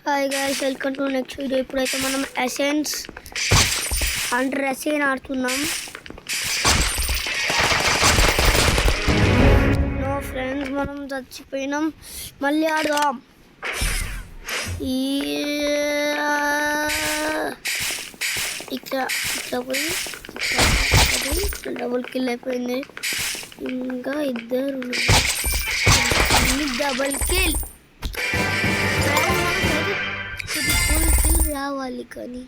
Hi guys, welcome to next video. ఇప్పుడైతే మనం essence under ఎసెన్ ఆడుతున్నాం. నో ఫ్రెండ్స్, మనం చచ్చిపోయినాం. మళ్ళీ ఆడదాం. ఇక్కడ పోయి డబుల్ కిల్ అయిపోయింది. ఇంకా ఇద్దరు డబుల్ కిల్ రావాలి. కానీ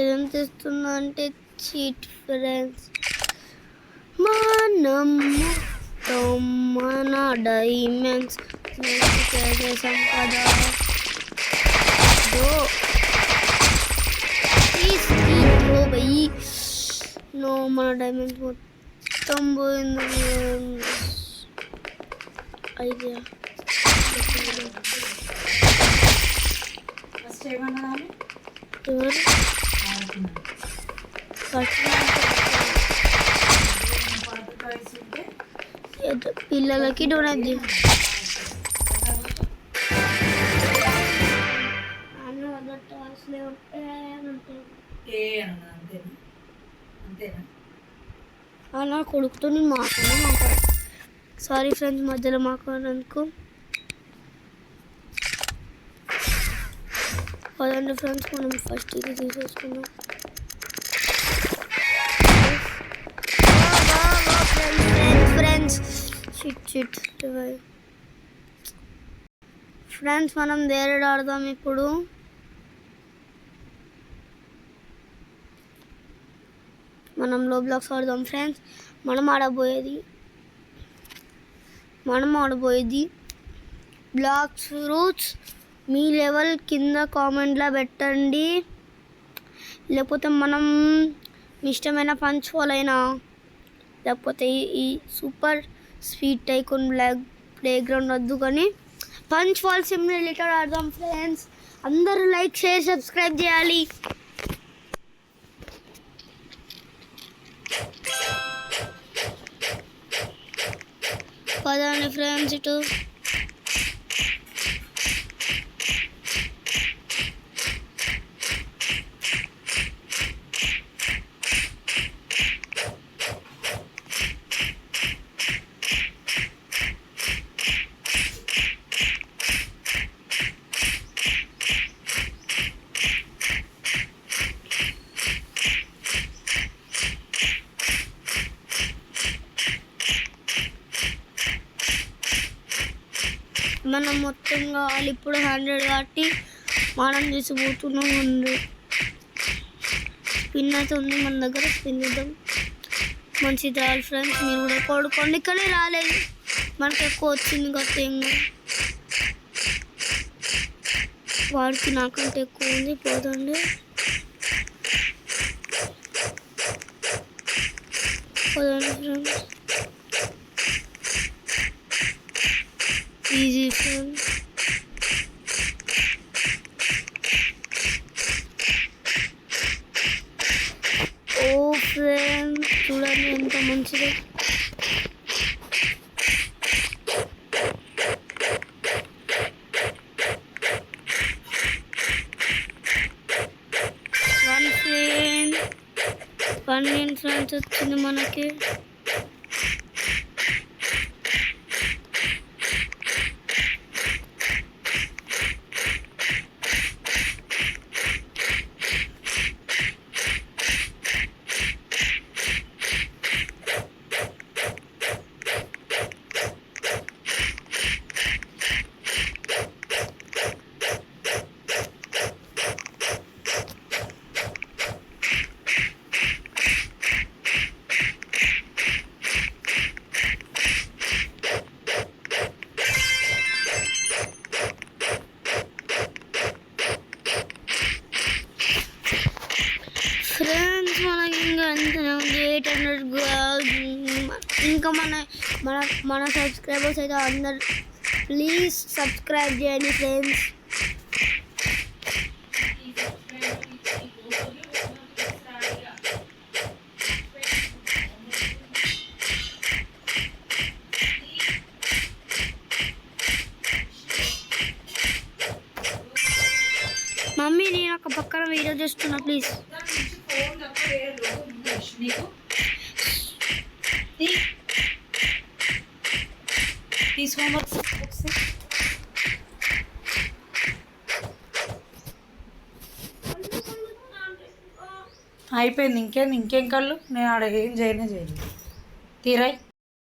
ఏం చేస్తున్నా అంటే చీట్ ఫ్రెండ్స్. మన డైమండ్స్ చేసేసాం కదా. నో, మన డైమండ్స్ మొత్తం పోయింది. ఐడియా పిల్లలకి డొనేట్ అలా కొడుకుతో నేను మాట్లాడు. సారీ ఫ్రెండ్స్, మధ్యలో మాట్లాడడానికి. పదండి ఫ్రెండ్స్, మనం ఫస్ట్ ఇది తీసేసుకున్నాం. ఫ్రెండ్స్, మనం వేరే ఆడదాం. ఇప్పుడు మనం రోబ్లాక్స్ ఆడదాం ఫ్రెండ్స్. మనం ఆడబోయేది బ్లాక్స్ రూట్స్. మీ లెవెల్ కింద కామెంట్లో పెట్టండి. లేకపోతే మనం మీ ఇష్టమైన పంచ్ ఫాల్ అయినా, లేకపోతే ఈ super sweet tycoon play ground వద్దు, కానీ పంచ్ ఫాల్ సిమ్యులేటర్ ఆడదాం ఫ్రెండ్స్. అందరూ లైక్, షేర్, సబ్స్క్రైబ్ చేయాలి. పదండి ఫ్రెండ్స్ ఇటు. మనం మొత్తం కావాలి ఇప్పుడు 100 కాబట్టి మనం తీసుకుపోతున్నాం. 100 స్పిన్ అయితే ఉంది మన దగ్గర. స్పిన్ ఇద్దాం. మంచిది రావాలి ఫ్రెండ్స్. మీరు కూడా కొడుకోండి. కానీ రాలేదు, మనకు ఎక్కువ వచ్చింది కదా. ఏం వాడికి నాకంటే ఎక్కువ ఉంది. పోదండి ఫ్రెండ్స్. Easy friends. ఓ ఫ్రెండ్స్, చూడండి ఎంత మంచిది. వన్ ఫ్రెండ్స్ వచ్చింది మనకి. ఫ్రెండ్స్, మనకి ఇంకా ఎంత 800 ఇంకా మన మన మన సబ్స్క్రైబర్స్ అయితే అందరు ప్లీజ్ సబ్స్క్రైబ్ చేయండి ఫ్రెండ్స్. మమ్మీ నేను ఒక పక్కన వీడియో చేస్తున్నా ప్లీజ్. అయిపోయింది. ఇంకేం కళ్ళు నేను ఆడ ఏం చేయలేదు. తీరాయి